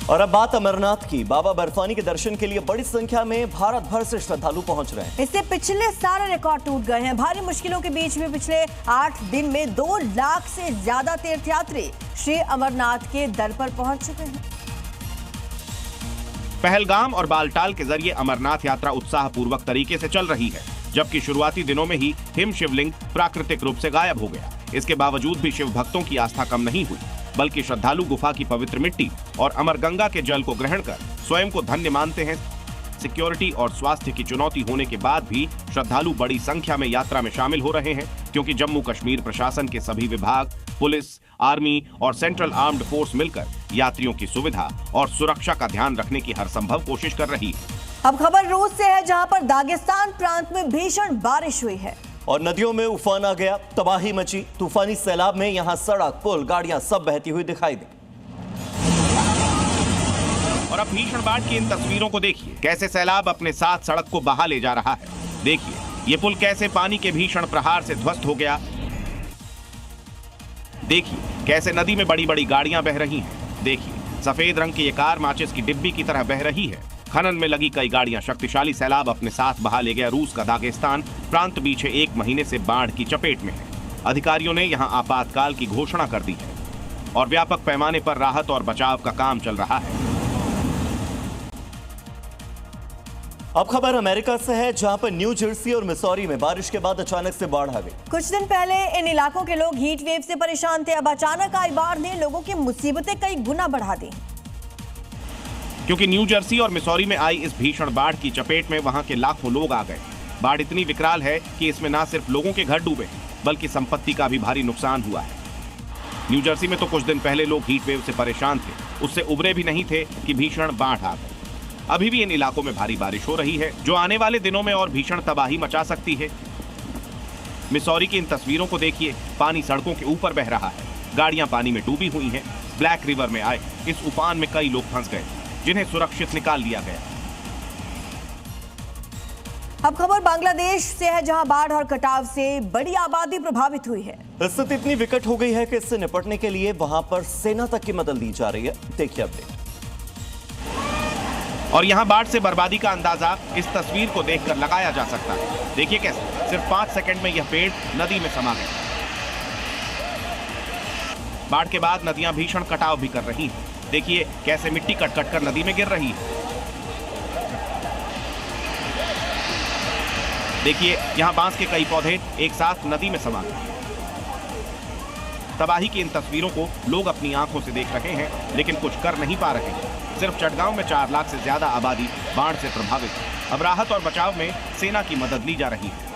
और अब बात अमरनाथ की। बाबा बर्फानी के दर्शन के लिए बड़ी संख्या में भारत भर से श्रद्धालु पहुंच रहे हैं। इससे पिछले सारे रिकॉर्ड टूट गए हैं। भारी मुश्किलों के बीच में पिछले 8 दिन में 2 लाख से ज्यादा तीर्थयात्री श्री अमरनाथ के दर पर पहुंच चुके हैं। पहलगाम और बालटाल के जरिए अमरनाथ यात्रा उत्साहपूर्वक तरीके से चल रही है, जबकि शुरुआती दिनों में ही हिम शिवलिंग प्राकृतिक रूप से गायब हो गया। इसके बावजूद भी शिव भक्तों की आस्था कम नहीं हुई, बल्कि श्रद्धालु गुफा की पवित्र मिट्टी और अमर गंगा के जल को ग्रहण कर स्वयं को धन्य मानते हैं। सिक्योरिटी और स्वास्थ्य की चुनौती होने के बाद भी श्रद्धालु बड़ी संख्या में यात्रा में शामिल हो रहे हैं, क्योंकि जम्मू कश्मीर प्रशासन के सभी विभाग, पुलिस, आर्मी और सेंट्रल आर्म्ड फोर्स मिलकर यात्रियों की सुविधा और सुरक्षा का ध्यान रखने की हर संभव कोशिश कर रही है। अब खबर रूस से है, जहां पर दागिस्तान प्रांत में भीषण बारिश हुई है और नदियों में उफान आ गया, तबाही मची। तूफानी सैलाब में यहां सड़क, पुल, गाड़ियां सब बहती हुई दिखाई दी। और अब भीषण बाढ़ की इन तस्वीरों को देखिए, कैसे सैलाब अपने साथ सड़क को बहा ले जा रहा है। देखिए ये पुल कैसे पानी के भीषण प्रहार से ध्वस्त हो गया। देखिए कैसे नदी में बड़ी बड़ी गाड़ियां बह रही हैं। देखिए सफेद रंग की ये कार माचिस की डिब्बी की तरह बह रही है। खनन में लगी कई गाड़ियां। शक्तिशाली सैलाब अपने साथ बहा ले गया रूस का दागिस्तान प्रांत पीछे 1 महीने से बाढ़ की चपेट में है। अधिकारियों ने यहां आपातकाल की घोषणा कर दी है और व्यापक पैमाने पर राहत और बचाव का काम चल रहा है। अब खबर अमेरिका से है, जहां पर न्यू जर्सी और मिसौरी में बारिश के बाद अचानक से बाढ़ आ गई। कुछ दिन पहले इन इलाकों के लोग हीट वेव से परेशान थे। अब अचानक आई बाढ़ ने लोगों की मुसीबतें कई गुना बढ़ा दी, क्योंकि न्यू जर्सी और मिसौरी में आई इस भीषण बाढ़ की चपेट में वहां के लाखों लोग आ गए। बाढ़ इतनी विकराल है कि इसमें न सिर्फ लोगों के घर डूबे, बल्कि संपत्ति का भी भारी नुकसान हुआ है। न्यू जर्सी में तो कुछ दिन पहले लोग हीट वेव से परेशान थे, उससे उबरे भी नहीं थे कि भीषण बाढ़ आ गई। अभी भी इन इलाकों में भारी बारिश हो रही है, जो आने वाले दिनों में और भीषण तबाही मचा सकती है। मिसौरी की इन तस्वीरों को देखिए, पानी सड़कों के ऊपर बह रहा है, गाड़ियां पानी में डूबी हुई हैं। ब्लैक रिवर में आए इस उफान में कई लोग फंस गए, जिन्हें सुरक्षित निकाल लिया गया। अब खबर बांग्लादेश से है, जहां बाढ़ और कटाव से बड़ी आबादी प्रभावित हुई है। स्थिति इतनी विकट हो गई है कि इससे निपटने के लिए वहां पर सेना तक की मदद ली जा रही है। देखिए अपडेट। और यहाँ बाढ़ से बर्बादी का अंदाजा इस तस्वीर को देखकर लगाया जा सकता है। देखिए कैसे सिर्फ 5 सेकंड में यह पेड़ नदी में समा गया। बाढ़ के बाद नदियां भीषण कटाव भी कर रही हैं। देखिए कैसे मिट्टी कट-कट कर नदी में गिर रही है। देखिए यहाँ बांस के कई पौधे एक साथ नदी में समा गए। तबाही की इन तस्वीरों को लोग अपनी आंखों से देख रहे हैं, लेकिन कुछ कर नहीं पा रहे हैं। सिर्फ चटगांव में 4 लाख से ज्यादा आबादी बाढ़ से प्रभावित है। अब राहत और बचाव में सेना की मदद ली जा रही है।